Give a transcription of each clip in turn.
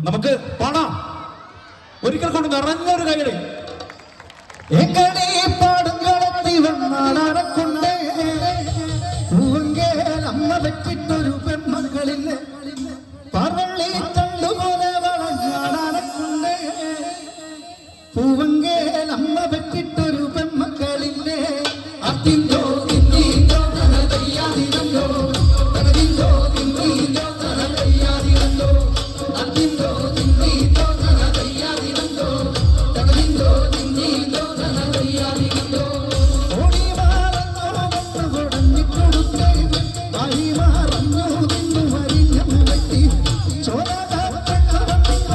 നമുക്ക് പാടാം. ഒരിക്കൽ കൊണ്ട് നിറഞ്ഞൊരു കൈയടി. അമ്മ വെച്ചിട്ടൊരു പെൺമക്കളില്ലേ പറള്ളി തള്ളുപോലെ വളഞ്ഞാടക്കുണ്ട്. പൂവങ്കേൽ അമ്മ വെച്ചിട്ടൊരു പെൺമക്കളില്ലേ അതിന്തോ തിന്നീന്തോ തനതയ്യാതിരന്തോ തനതിന്തോ തിന്നീന്തോ തനതയ്യാതിരന്തോ അതിന്തോ തിന്നീന്തോ തനതയ്യാതിരന്തോ തനതിന്തോ തിന്നീന്തോ തനതയ്യാതിരന്തോ ഓടി മാറന്നോ വന്നു കൊടുന്നിട്ടുടുത്തേ ആയി മാറന്നോ തിന്നു വരിഞ്ഞു വെട്ടി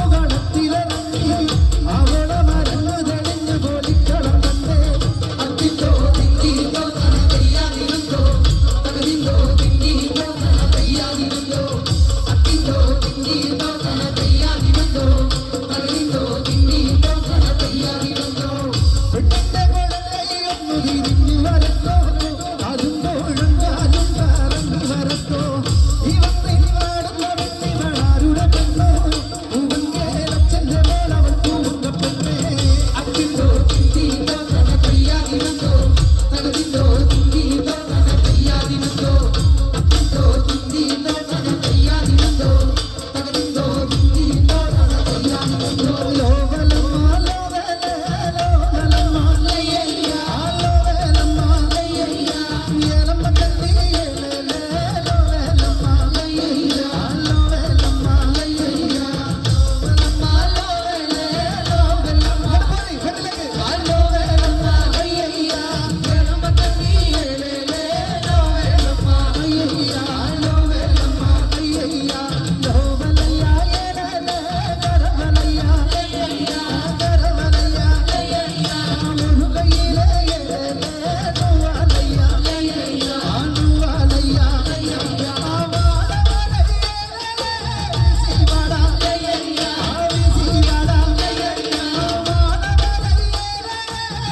ചോരകടത്തിലിറങ്ങി അവളെ മരന്ന് തെളിഞ്ഞു പോലിക്കളം കണ്ടേ അതിന്തോ തിന്നീന്തോ തനതയ്യാതിരന്തോ തനതിന്തോ തിന്നീന്തോ തനതയ്യാതിരന്തോ അതിന്തോ തിന്നീന്തോ തനതയ്യാതിരന്തോ തനതിന്തോ തിന്നീന്തോ തനതയ്യാതിരന്തോ പെണ്ണിന്റെ കൊള്ളയൊന്നു തിരിഞ്ഞു വരത്തോ അതുമ്പോഴും ഞാനും കറങ്ങി വരത്തോ ഇവത്തിനിവാടുന്ന വെണ്ണിവളാരുടെ പെണ്ണോ പൂവങ്കേലച്ഛന്റെ മോളവൾ പൂവങ്കപ്പെണ്ണേ അതിന്തോ തിന്നീന്തോ തനതയ്യാതിരന്തോ തനതിന്തോ തിന്നീന്തോ തനതയ്യാതിരന്തോ അതിന്തോ തിന്നീന്തോ തനതയ്യാതിരന്തോ തനതിന്തോ തിന്നീന്തോ തനതയ്യാതിരന്തോ ലോകലമ്മ ലോകലമ്മ ലയ്യ ലോകലമ്മ ലയ്യ ഏലമ്മ കണ്ടി ഏലേ ലോകലമ്മ ലയ്യ ലോകലമ്മ ലയ്യ ലോകലമ്മ ലോകലേ ലോകലമ്മ പടി പടിലേക്ക് ലോകലമ്മ ലയ്യ ഏലമ്മ കണ്ടി ഏലേ ലോകലമ്മ ലയ്യ ലോകലമ്മ ലയ്യ ലോകലയ്യ ഏലേ കരവലയ്യ ലയ്യ കരവലയ്യ ലയ്യ മുരുകയിലേ ഏലേ നോവലയ്യ ലയ്യ ആനുവലയ്യ ലയ്യ ആവാലവലയ്യ വിസിവട ലയ്യ വിസിവട ലയ്യ ആവാലവലയ്യ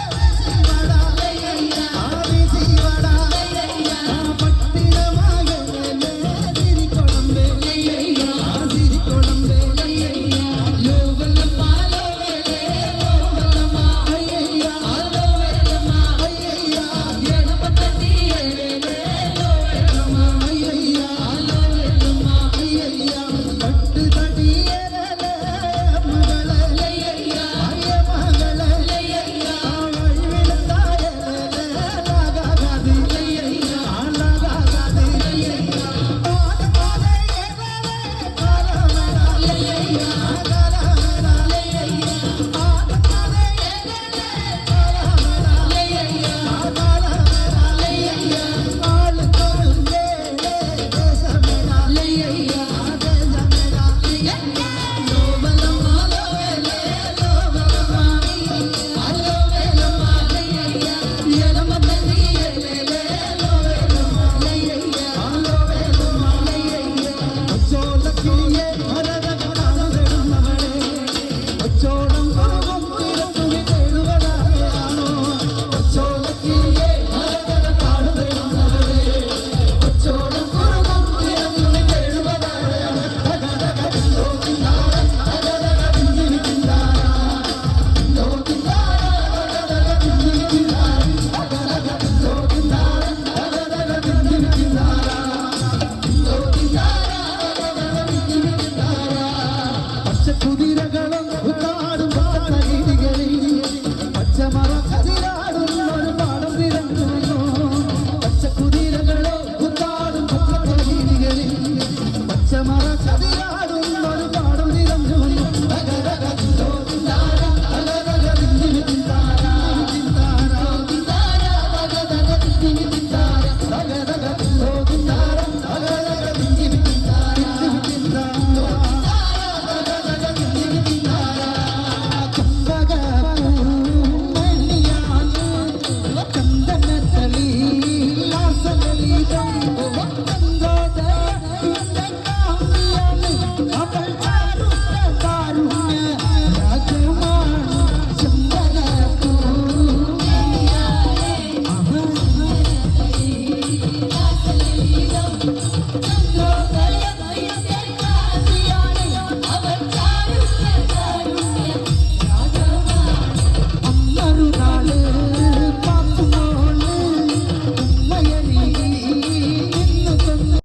വിസിവട ലയ്യ വിസിവട ലയ്യ പട്ടിനമാകലേ തിരികൊളമ്പേ ലയ്യ തിരികൊളമ്പേ ലയ്യ ലോകലമ്മ ലോകലേ ലോകലമ്മ ലയ്യ ലോകലമ്മ ലയ്യ ഏലമ്മ കണ്ടി ഏലേ ലോകലമ്മ ലയ്യ ലോകലമ്മ ലയ്യ പട്ട് തടി ഏലേ മകളേ ലയ്യ മകളേ ലയ്യ വഴിവിളത്തായലേ ലാഗാഗാദി ലയ്യ ലാഗാഗാദി ലയ്യ ആദമാലേ ഏലേ കാലമേല ലയ്യ കാലമേല ലയ്യ ആദമാലേ ഏലേ കാലമേല ലയ്യ കാലമേല ലയ്യ ആള് കൊരുങ്ങേ ദേശമേല ലയ്യ ദേശമേല ലയ്യ ലോകലമ്മ ലോകലേ ലോകലമ്മ ലോകലമ്മ ലയ്യ ഏലമ്മ കണ്ടി ഏലേ ലോകലമ്മ ലയ്യ ലോകലമ്മ ലയ്യ ഒച്ചോലക്കിളിയേ ഭരതകടാടുന്നവളേ ഒച്ചോളം പോകും തിരത്തുണി തേടുവതാണോ ഒച്ചോലക്കിളിയേ ഭരതകടാടുന്നവളേ ഒച്ചോളം പോകും തിരത്തുണി തേടുവതാണോ തകതകതിന്തോ തിന്താര തകതകതിന്തിനി തിന്താര തിന്തോ തിന്താര തകതകതിന്തിനി തിന്താര തകതകതിന്തോ തിന്താര തകതകതിന്തിനി തിന്താര തിന്തോ തിന്താര തകതകതിന്തിനി തിന്താര പച്ചക്കുതിരകൾ